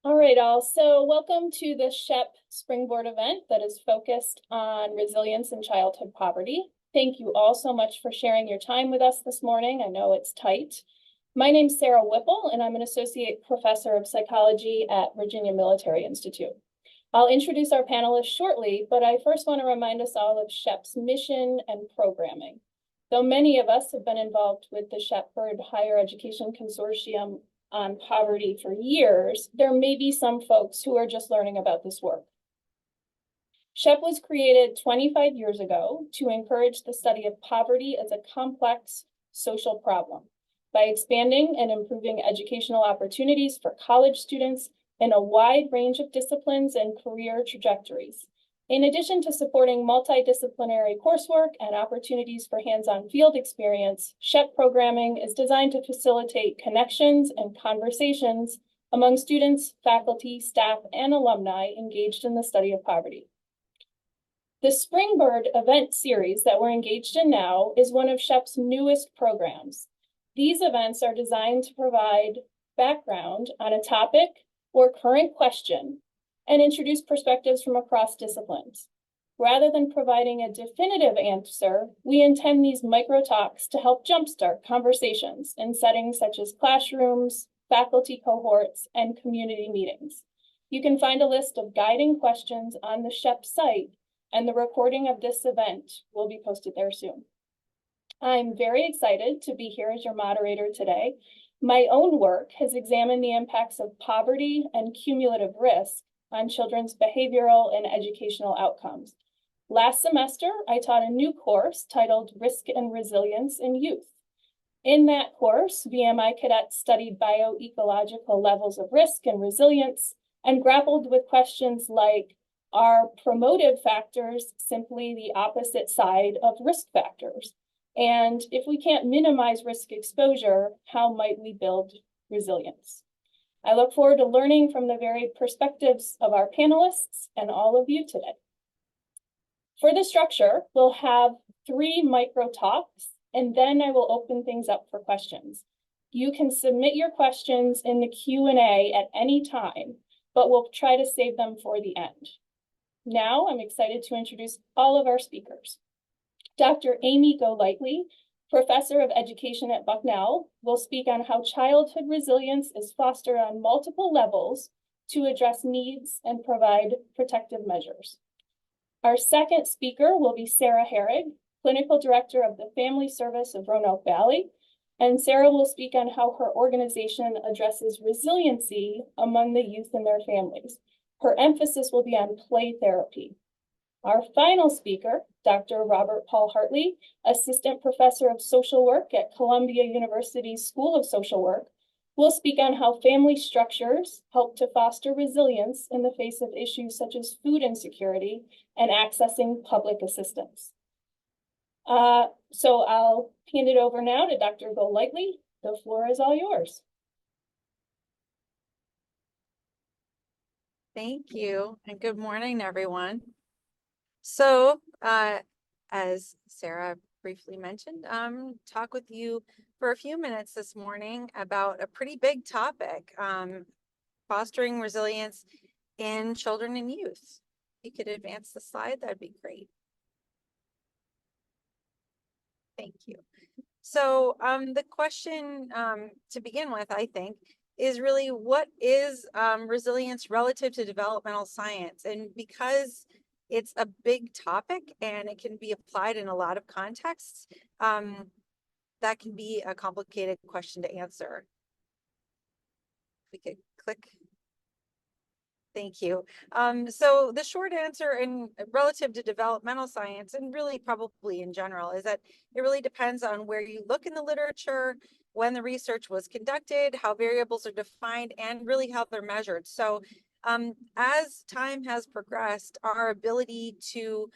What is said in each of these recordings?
All right, all. So welcome to the SHEP Springboard event that is focused on resilience and childhood poverty. Thank you all so much for sharing your time with us this morning. I know it's tight. My name's Sara Whipple, and I'm an associate professor of psychology at Virginia Military Institute. I'll introduce our panelists shortly, but I first want to remind us all of SHEP's mission and programming. Though many of us have been involved with the Shepherd Higher Education Consortium on poverty for years, there may be some folks who are just learning about this work. SHEP was created 25 years ago to encourage the study of poverty as a complex social problem by expanding and improving educational opportunities for college students in a wide range of disciplines and career trajectories. In addition to supporting multidisciplinary coursework and opportunities for hands-on field experience, SHEP programming is designed to facilitate connections and conversations among students, faculty, staff, and alumni engaged in the study of poverty. The Springboard event series that we're engaged in now is one of SHEP's newest programs. These events are designed to provide background on a topic or current question and introduce perspectives from across disciplines. Rather than providing a definitive answer, we intend these micro talks to help jumpstart conversations in settings such as classrooms, faculty cohorts, and community meetings. You can find a list of guiding questions on the SHEP site, and the recording of this event will be posted there soon. I'm very excited to be here as your moderator today. My own work has examined the impacts of poverty and cumulative risk on children's behavioral and educational outcomes. Last semester, I taught a new course titled Risk and Resilience in Youth. In that course, VMI cadets studied bioecological levels of risk and resilience and grappled with questions like, are promotive factors simply the opposite side of risk factors? And if we can't minimize risk exposure, how might we build resilience? I look forward to learning from the varied perspectives of our panelists and all of you today. For the structure, we'll have 3 micro talks, and then I will open things up for questions. You can submit your questions in the Q&A at any time, but we'll try to save them for the end. Now, I'm excited to introduce all of our speakers. Dr. Amy Golightly, Professor of Education at Bucknell, will speak on how childhood resilience is fostered on multiple levels to address needs and provide protective measures. Our second speaker will be Sara Harig, Clinical Director of the Family Service of Roanoke Valley, and Sara will speak on how her organization addresses resiliency among the youth and their families. Her emphasis will be on play therapy. Our final speaker, Dr. Robert Paul Hartley, Assistant Professor of Social Work at Columbia University's School of Social Work, will speak on how family structures help to foster resilience in the face of issues such as food insecurity and accessing public assistance. So I'll hand it over now to Dr. Golightly. The floor is all yours. Thank you, and good morning, everyone. So, as Sara briefly mentioned, talk with you for a few minutes this morning about a pretty big topic, fostering resilience in children and youth. If you could advance the slide, that'd be great. Thank you. So, the question to begin with, I think, is really what is resilience relative to developmental science? And because it's a big topic and it can be applied in a lot of contexts, that can be a complicated question to answer. We could click. Thank you. So the short answer in relative to developmental science, and really probably in general, is that it really depends on where you look in the literature, when the research was conducted, how variables are defined, and really how they're measured. So as time has progressed, our ability to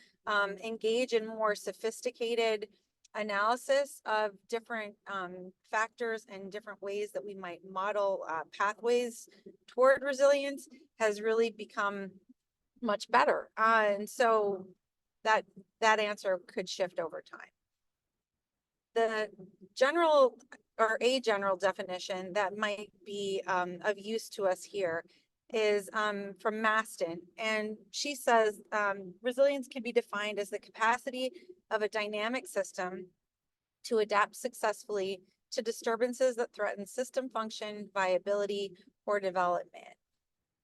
engage in more sophisticated analysis of different factors and different ways that we might model pathways toward resilience has really become much better. And so that answer could shift over time. The general or a general definition that might be of use to us here is from Maston, and she says resilience can be defined as the capacity of a dynamic system to adapt successfully to disturbances that threaten system function, viability, or development.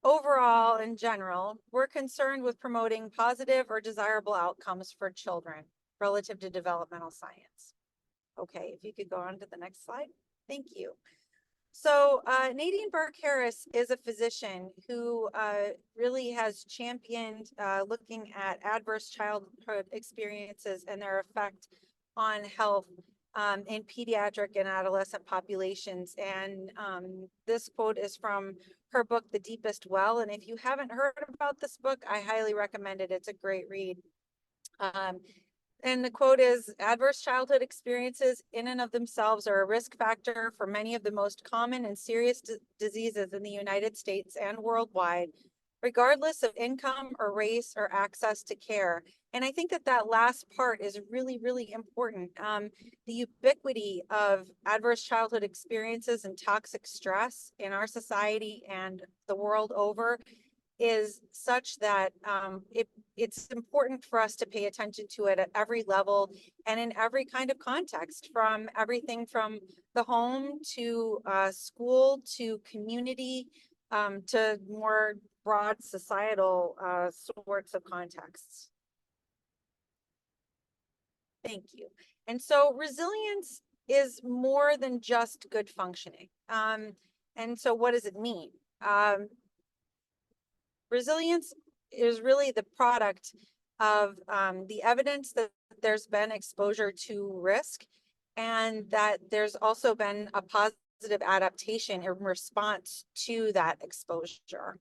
Overall, in general, we're concerned with promoting positive or desirable outcomes for children relative to developmental science. Okay, if you could go on to the next slide. Thank you. So Nadine Burke-Harris is a physician who really has championed looking at adverse childhood experiences and their effect on health in pediatric and adolescent populations. And this quote is from her book, The Deepest Well. And if you haven't heard about this book, I highly recommend it. It's a great read. And the quote is, adverse childhood experiences in and of themselves are a risk factor for many of the most common and serious diseases in the United States and worldwide, regardless of income or race or access to care. And I think that that last part is really, really important. The ubiquity of adverse childhood experiences and toxic stress in our society and the world over is such that it's important for us to pay attention to it at every level and in every kind of context, from everything from the home to school to community to more broad societal sorts of contexts. Thank you. And so resilience is more than just good functioning. And so what does it mean? Resilience is really the product of the evidence that there's been exposure to risk and that there's also been a positive adaptation in response to that exposure.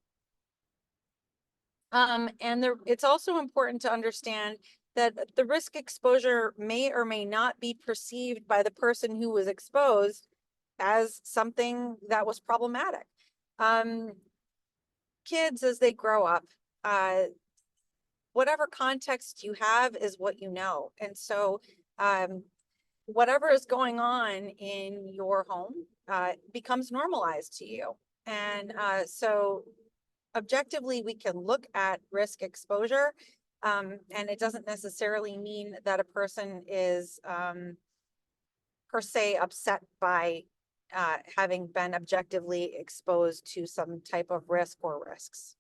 It's also important to understand that the risk exposure may or may not be perceived by the person who was exposed as something that was problematic. Kids, as they grow up, whatever context you have is what you know. And so whatever is going on in your home becomes normalized to you. And so objectively, we can look at risk exposure, and it doesn't necessarily mean that a person is per se upset by having been objectively exposed to some type of risk or risks.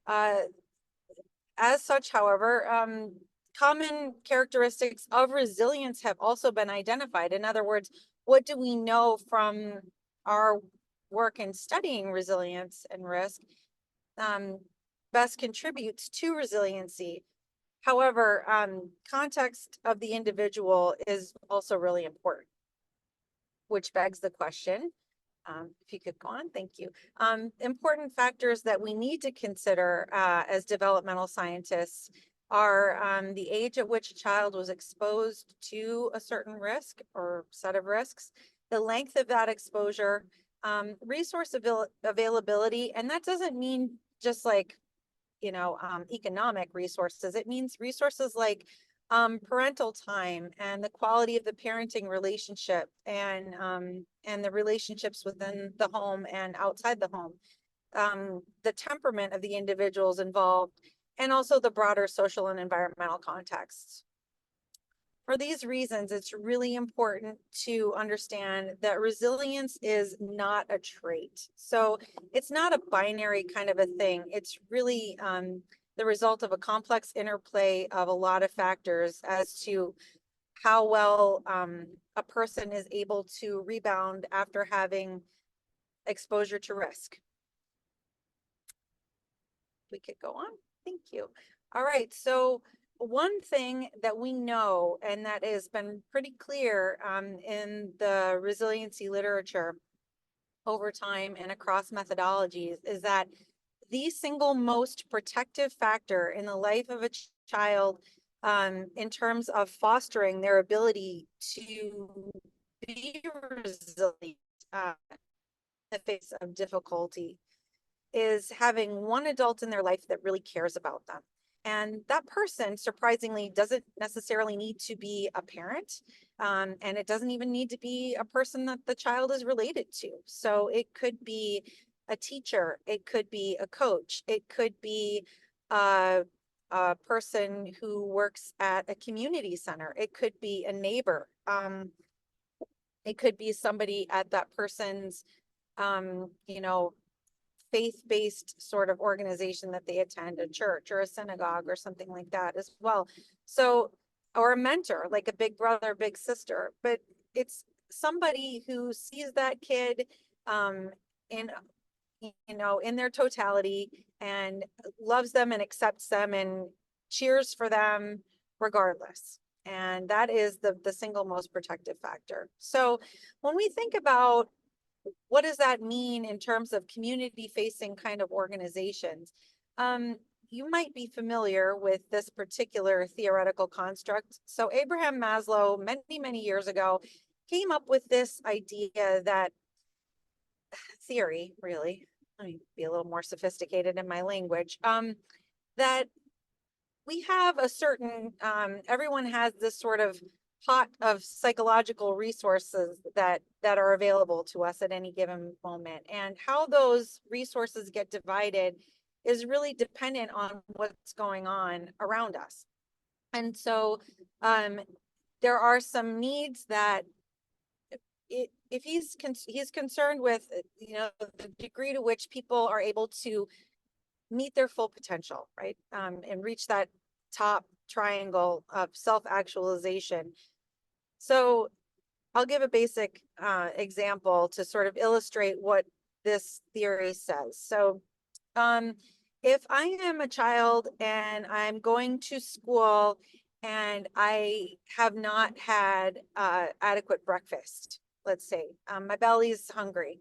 As such, however, common characteristics of resilience have also been identified. In other words, what do we know from our work in studying resilience and risk best contributes to resiliency? However, context of the individual is also really important, which begs the question, if you could go on, thank you. Important factors that we need to consider as developmental scientists are the age at which a child was exposed to a certain risk or set of risks, the length of that exposure, resource availability, and that doesn't mean just like, you know, economic resources. It means resources like parental time and the quality of the parenting relationship and the relationships within the home and outside the home, the temperament of the individuals involved, and also the broader social and environmental contexts. For these reasons, it's really important to understand that resilience is not a trait. So it's not a binary kind of a thing. It's really the result of a complex interplay of a lot of factors as to how well a person is able to rebound after having exposure to risk. We could go on. Thank you. All right. So one thing that we know, and that has been pretty clear in the resiliency literature over time and across methodologies, is that the single most protective factor in the life of a child in terms of fostering their ability to be resilient in the face of difficulty is having one adult in their life that really cares about them. And that person, surprisingly, doesn't necessarily need to be a parent, and it doesn't even need to be a person that the child is related to. So it could be a teacher, it could be a coach, it could be a person who works at a community center, it could be a neighbor, it could be somebody at that person's you know, faith-based sort of organization that they attend, a church or a synagogue or something like that as well. So, or a mentor, like a big brother, big sister, but it's somebody who sees that kid in, you know, in their totality and loves them and accepts them and cheers for them regardless. And that is the single most protective factor. So when we think about what does that mean in terms of community facing kind of organizations? You might be familiar with this particular theoretical construct. So Abraham Maslow, many, many years ago, came up with this idea that theory, really, let me be a little more sophisticated in my language, that we have a certain, everyone has this sort of pot of psychological resources that are available to us at any given moment. And how those resources get divided is really dependent on what's going on around us. And so there are some needs that if he's concerned with, you know, the degree to which people are able to meet their full potential, right? And reach that top triangle of self-actualization. So I'll give a basic example to sort of illustrate what this theory says. So if I am a child and I'm going to school and I have not had adequate breakfast, let's say, my belly's hungry.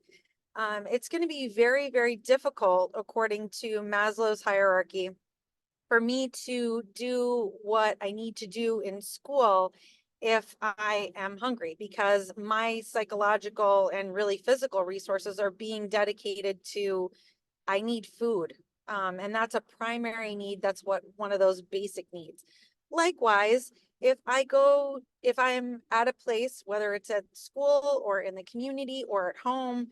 It's going to be very, very difficult, according to Maslow's hierarchy, for me to do what I need to do in school if I am hungry, because my psychological and really physical resources are being dedicated to, I need food. And that's a primary need. That's one of those basic needs. Likewise, if I'm at a place, whether it's at school or in the community or at home,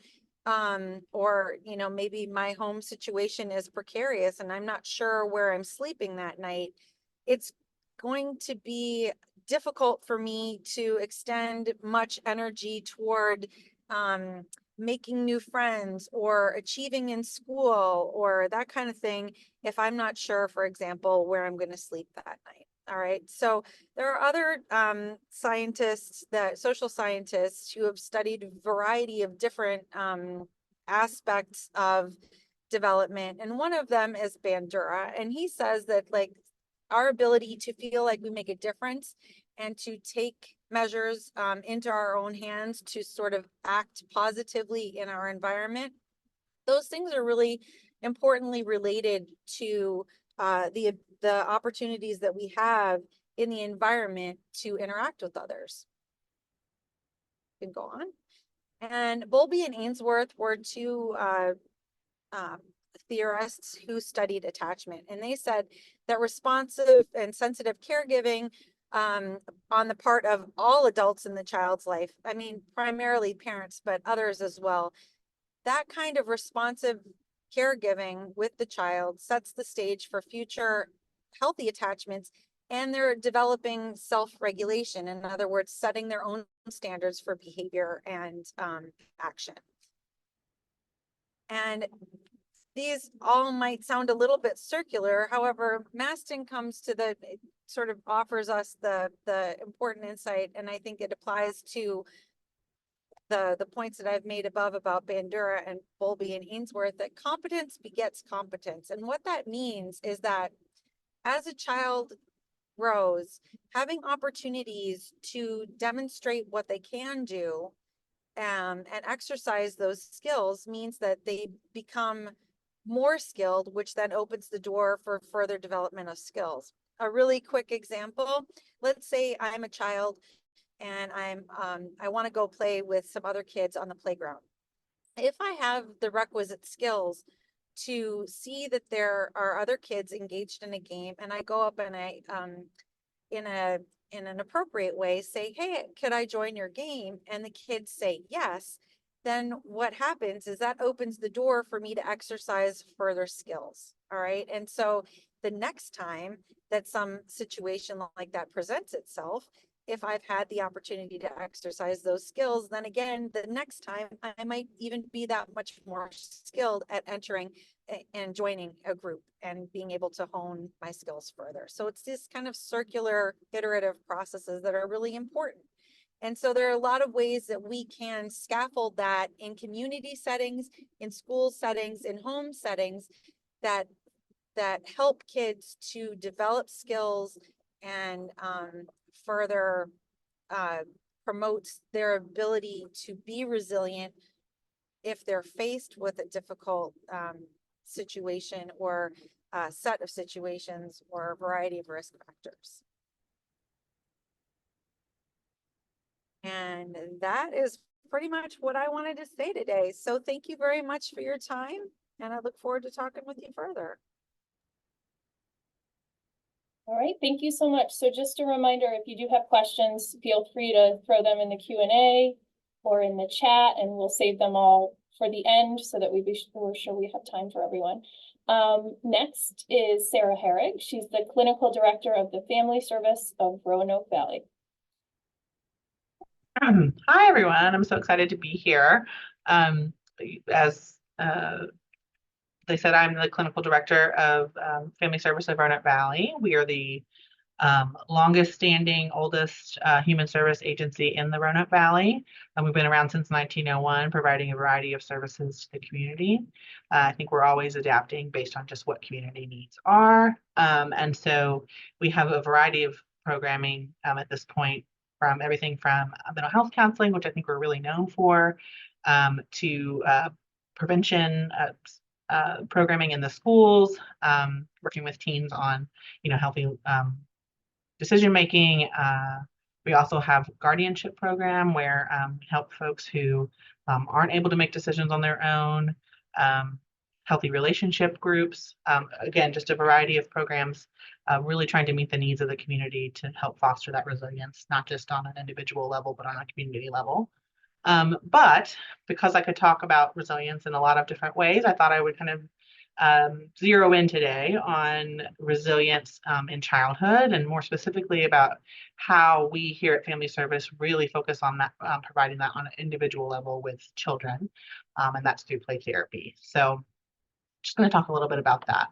or, you know, maybe my home situation is precarious and I'm not sure where I'm sleeping that night, it's going to be difficult for me to extend much energy toward making new friends or achieving in school or that kind of thing if I'm not sure, for example, where I'm going to sleep that night. All right. So there are other social scientists who have studied a variety of different aspects of development. And one of them is Bandura. And he says that, like, our ability to feel like we make a difference and to take measures into our own hands to sort of act positively in our environment, those things are really importantly related to the opportunities that we have in the environment to interact with others. You can go on. And Bowlby and Ainsworth were two theorists who studied attachment, and they said that responsive and sensitive caregiving on the part of all adults in the child's life, I mean, primarily parents, but others as well, that kind of responsive caregiving with the child sets the stage for future healthy attachments, and they're developing self-regulation. In other words, setting their own standards for behavior and action. And these all might sound a little bit circular. However, Maston comes to sort of offers us the important insight, and I think it applies to the points that I've made above about Bandura and Bowlby and Ainsworth, that competence begets competence. And what that means is that as a child grows, having opportunities to demonstrate what they can do and exercise those skills means that they become more skilled, which then opens the door for further development of skills. A really quick example, let's say I'm a child and I want to go play with some other kids on the playground. If I have the requisite skills to see that there are other kids engaged in a game, and I go up and I in an appropriate way say, hey, could I join your game? And the kids say yes, then what happens is that opens the door for me to exercise further skills. All right. And so the next time that some situation like that presents itself, if I've had the opportunity to exercise those skills, then again, the next time I might even be that much more skilled at entering and joining a group and being able to hone my skills further. So it's this kind of circular iterative processes that are really important. And so there are a lot of ways that we can scaffold that in community settings, in school settings, in home settings that help kids to develop skills and further promotes their ability to be resilient if they're faced with a difficult situation or set of situations or a variety of risk factors. And that is pretty much what I wanted to say today. So thank you very much for your time, and I look forward to talking with you further. All right, thank you so much. So just a reminder, if you do have questions, feel free to throw them in the Q&A or in the chat, and we'll save them all for the end so that we're sure we have time for everyone. Next is Sara Harig. She's the clinical director of the Family Service of Roanoke Valley. Hi, everyone. I'm so excited to be here. As they said, I'm the clinical director of Family Service of Roanoke Valley. We are the longest standing, oldest human service agency in the Roanoke Valley. And we've been around since 1901, providing a variety of services to the community. I think we're always adapting based on just what community needs are. And so we have a variety of programming at this point, from everything from mental health counseling, which I think we're really known for, to prevention programming in the schools, working with teens on, healthy decision making. We also have guardianship program where we help folks who aren't able to make decisions on their own, healthy relationship groups. Again, just a variety of programs, really trying to meet the needs of the community to help foster that resilience, not just on an individual level, but on a community level. But because I could talk about resilience in a lot of different ways, I thought I would kind of zero in today on resilience in childhood, and more specifically about how we here at Family Service really focus on that, providing that on an individual level with children, and that's through play therapy. So just going to talk a little bit about that.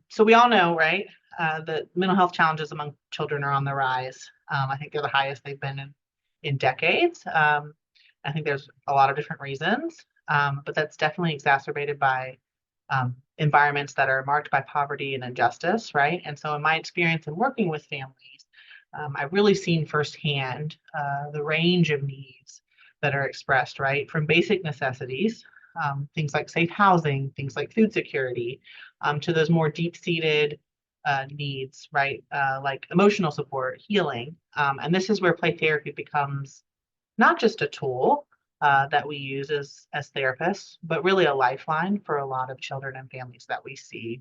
So we all know, right, that mental health challenges among children are on the rise. I think they're the highest they've been in decades. I think there's a lot of different reasons, but that's definitely exacerbated by environments that are marked by poverty and injustice, right? And so in my experience in working with families, I've really seen firsthand the range of needs that are expressed, right? From basic necessities, things like safe housing, things like food security, to those more deep-seated needs, right? Like emotional support, healing. And this is where play therapy becomes not just a tool that we use as therapists, but really a lifeline for a lot of children and families that we see.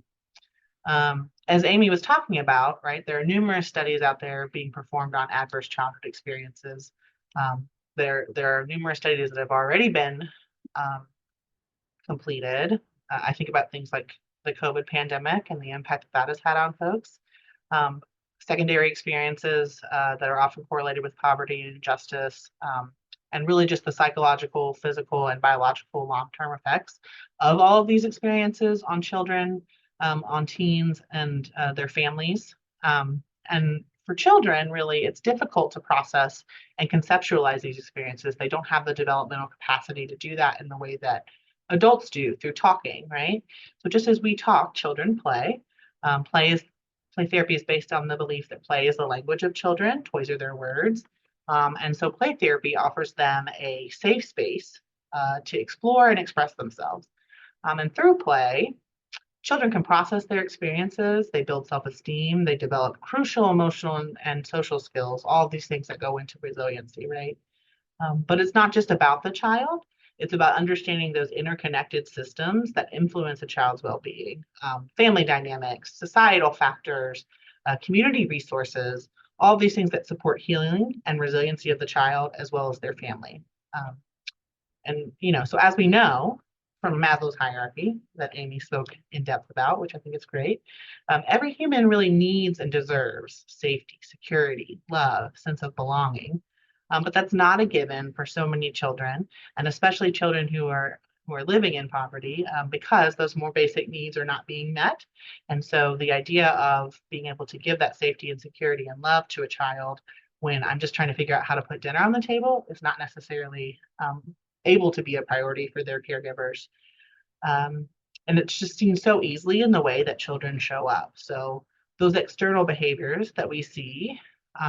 As Amy was talking about, right, there are numerous studies out there being performed on adverse childhood experiences. There are numerous studies that have already been completed. I think about things like the COVID pandemic and the impact that has had on folks. Secondary experiences that are often correlated with poverty and injustice, and really just the psychological, physical, and biological long-term effects of all of these experiences on children, on teens, and their families. And for children, really, it's difficult to process and conceptualize these experiences. They don't have the developmental capacity to do that in the way that adults do through talking, right? So just as we talk, children play. Play therapy is based on the belief that play is the language of children, toys are their words. And so play therapy offers them a safe space to explore and express themselves. And through play, children can process their experiences, they build self-esteem, they develop crucial emotional and social skills, all of these things that go into resiliency, right? But it's not just about the child. It's about understanding those interconnected systems that influence a child's well-being, family dynamics, societal factors, community resources, all these things that support healing and resiliency of the child as well as their family. And, so as we know from Maslow's hierarchy that Amy spoke in depth about, which I think is great, every human really needs and deserves safety, security, love, sense of belonging. But that's not a given for so many children, and especially children who are living in poverty, because those more basic needs are not being met. And so the idea of being able to give that safety and security and love to a child when I'm just trying to figure out how to put dinner on the table is not necessarily able to be a priority for their caregivers. And it's just seen so easily in the way that children show up. So those external behaviors that we see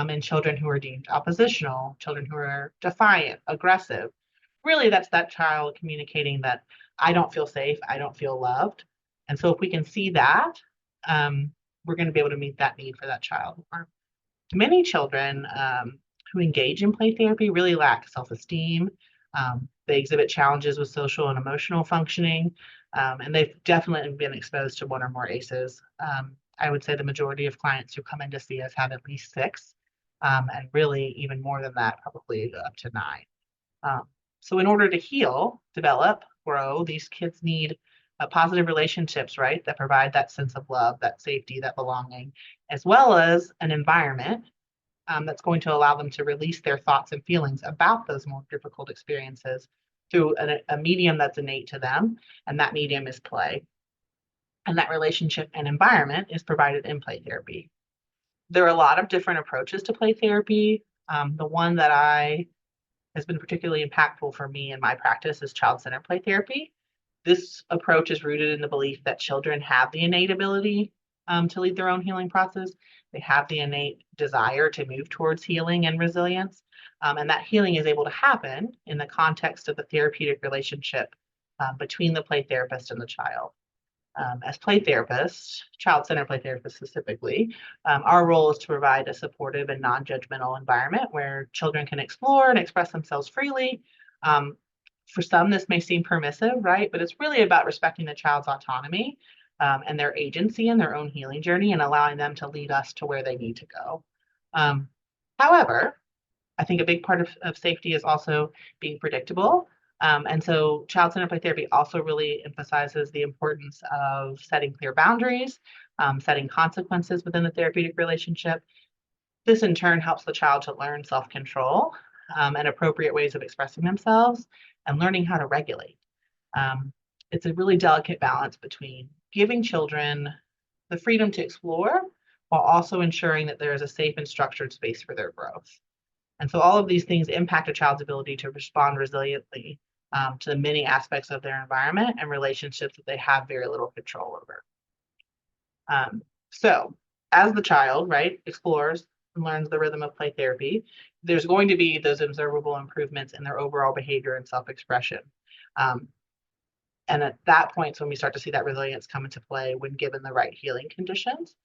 in children who are deemed oppositional, children who are defiant, aggressive, really that's that child communicating that I don't feel safe, I don't feel loved. And so if we can see that, we're going to be able to meet that need for that child. Many children who engage in play therapy really lack self-esteem. They exhibit challenges with social and emotional functioning, and they've definitely been exposed to one or more ACEs. I would say the majority of clients who come in to see us have at least 6, and really even more than that, probably up to 9. So in order to heal, develop, grow, these kids need positive relationships, right, that provide that sense of love, that safety, that belonging, as well as an environment that's going to allow them to release their thoughts and feelings about those more difficult experiences through a medium that's innate to them, and that medium is play. And that relationship and environment is provided in play therapy. There are a lot of different approaches to play therapy. The one that has been particularly impactful for me in my practice is child-centered play therapy. This approach is rooted in the belief that children have the innate ability to lead their own healing process. They have the innate desire to move towards healing and resilience. And that healing is able to happen in the context of the therapeutic relationship between the play therapist and the child. As play therapists, child-centered play therapists specifically, our role is to provide a supportive and non-judgmental environment where children can explore and express themselves freely. For some, this may seem permissive, right? But it's really about respecting the child's autonomy and their agency in their own healing journey and allowing them to lead us to where they need to go. However, I think a big part of safety is also being predictable. And so child-centered play therapy also really emphasizes the importance of setting clear boundaries, setting consequences within the therapeutic relationship. This in turn helps the child to learn self-control and appropriate ways of expressing themselves and learning how to regulate. It's a really delicate balance between giving children the freedom to explore while also ensuring that there is a safe and structured space for their growth. And so all of these things impact a child's ability to respond resiliently to the many aspects of their environment and relationships that they have very little control over. So as the child, right, explores and learns the rhythm of play therapy, there's going to be those observable improvements in their overall behavior and self-expression. And at that point is when we start to see that resilience come into play when given the right healing conditions.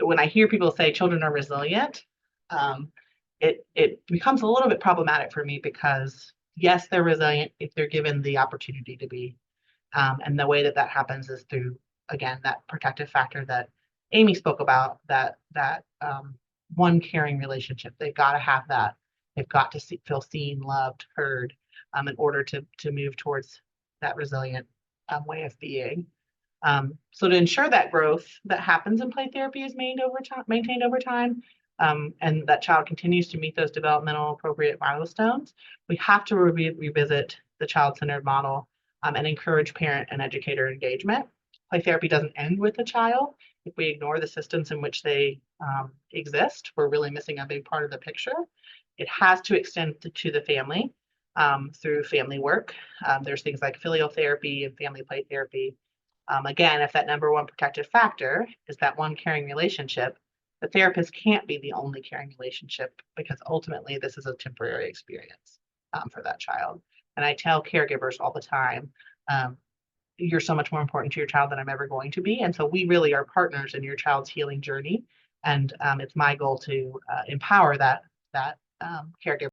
When I hear people say children are resilient, it becomes a little bit problematic for me because yes, they're resilient if they're given the opportunity to be. And the way that happens is through, again, that protective factor that Amy spoke about, that one caring relationship. They've got to have that. They've got to feel seen, loved, heard in order to move towards that resilient way of being. So to ensure that growth that happens in play therapy is maintained over time, and that child continues to meet those developmental appropriate milestones, we have to revisit the child-centered model and encourage parent and educator engagement. Play therapy doesn't end with the child. If we ignore the systems in which they exist, we're really missing a big part of the picture. It has to extend to the family through family work. There's things like filial therapy and family play therapy. Again, if that number one protective factor is that one caring relationship, the therapist can't be the only caring relationship because ultimately this is a temporary experience for that child. And I tell caregivers all the time, you're so much more important to your child than I'm ever going to be. And so we really are partners in your child's healing journey. And it's my goal to empower that caregiver